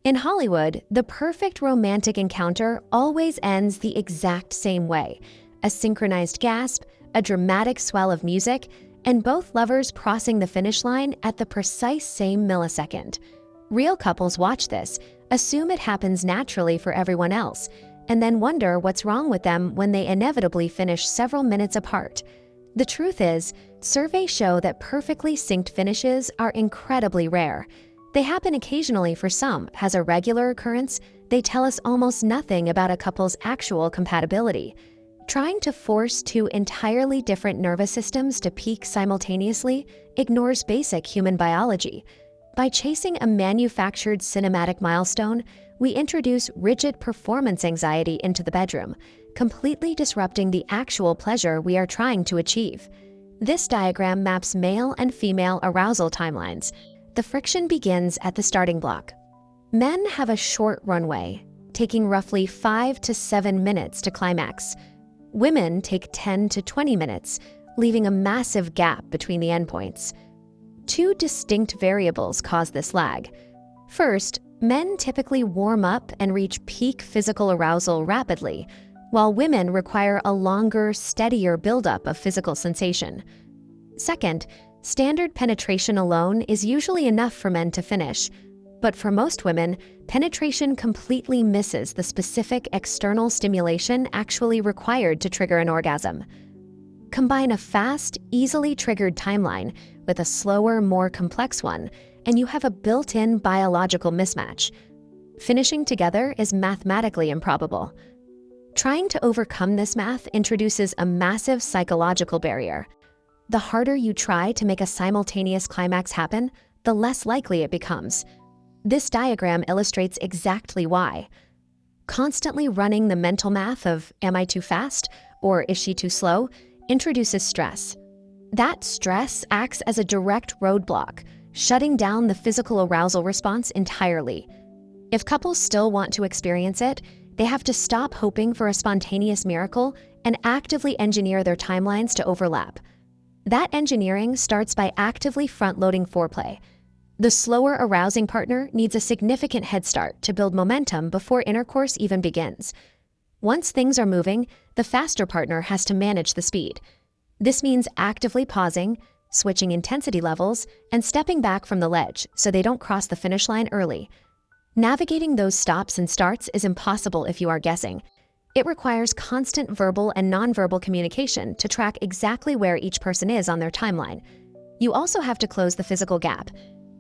In Hollywood, the perfect romantic encounter always ends the exact same way: a synchronized gasp, a dramatic swell of music, and both lovers crossing the finish line at the precise same millisecond. Real couples watch this, assume it happens naturally for everyone else, and then wonder what's wrong with them when they inevitably finish several minutes apart. The truth is, surveys show that perfectly synced finishes are incredibly rare. They happen occasionally for some. As a regular occurrence, they tell us almost nothing about a couple's actual compatibility. Trying to force two entirely different nervous systems to peak simultaneously ignores basic human biology. By chasing a manufactured cinematic milestone, we introduce rigid performance anxiety into the bedroom, completely disrupting the actual pleasure we are trying to achieve. This diagram maps male and female arousal timelines. The friction begins at the starting block. Men have a short runway, taking roughly 5 to 7 minutes to climax. Women take 10 to 20 minutes, leaving a massive gap between the endpoints. Two distinct variables cause this lag. First, men typically warm up and reach peak physical arousal rapidly, while women require a longer, steadier buildup of physical sensation. Second, standard penetration alone is usually enough for men to finish, but for most women, penetration completely misses the specific external stimulation actually required to trigger an orgasm. Combine a fast, easily triggered timeline with a slower, more complex one, and you have a built-in biological mismatch. Finishing together is mathematically improbable. Trying to overcome this math introduces a massive psychological barrier. The harder you try to make a simultaneous climax happen, the less likely it becomes. This diagram illustrates exactly why. Constantly running the mental math of "am I too fast?" or "is she too slow?" introduces stress. That stress acts as a direct roadblock, shutting down the physical arousal response entirely. If couples still want to experience it, they have to stop hoping for a spontaneous miracle and actively engineer their timelines to overlap. That engineering starts by actively front-loading foreplay. The slower arousing partner needs a significant head start to build momentum before intercourse even begins. Once things are moving, the faster partner has to manage the speed. This means actively pausing, switching intensity levels, and stepping back from the ledge so they don't cross the finish line early. Navigating those stops and starts is impossible if you are guessing. It requires constant verbal and nonverbal communication to track exactly where each person is on their timeline. You also have to close the physical gap.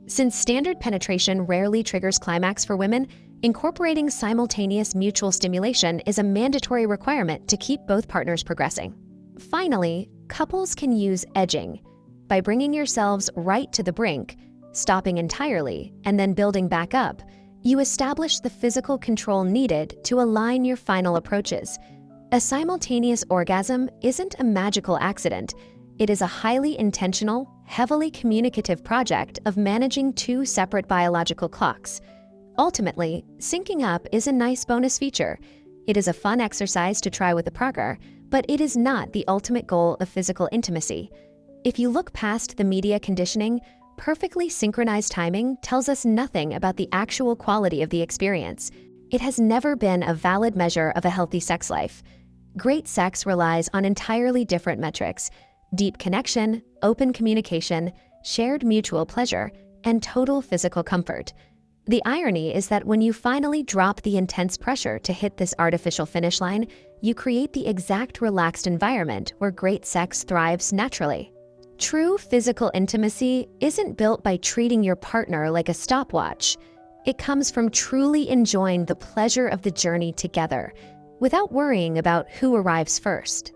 Since standard penetration rarely triggers climax for women, incorporating simultaneous mutual stimulation is a mandatory requirement to keep both partners progressing. Finally, couples can use edging. By bringing yourselves right to the brink, stopping entirely, and then building back up, you establish the physical control needed to align your final approaches. A simultaneous orgasm isn't a magical accident. It is a highly intentional, heavily communicative project of managing two separate biological clocks. Ultimately, syncing up is a nice bonus feature. It is a fun exercise to try with a partner, but it is not the ultimate goal of physical intimacy. If you look past the media conditioning, perfectly synchronized timing tells us nothing about the actual quality of the experience. It has never been a valid measure of a healthy sex life. Great sex relies on entirely different metrics: deep connection, open communication, shared mutual pleasure, and total physical comfort. The irony is that when you finally drop the intense pressure to hit this artificial finish line, you create the exact relaxed environment where great sex thrives naturally. True physical intimacy isn't built by treating your partner like a stopwatch. It comes from truly enjoying the pleasure of the journey together, without worrying about who arrives first.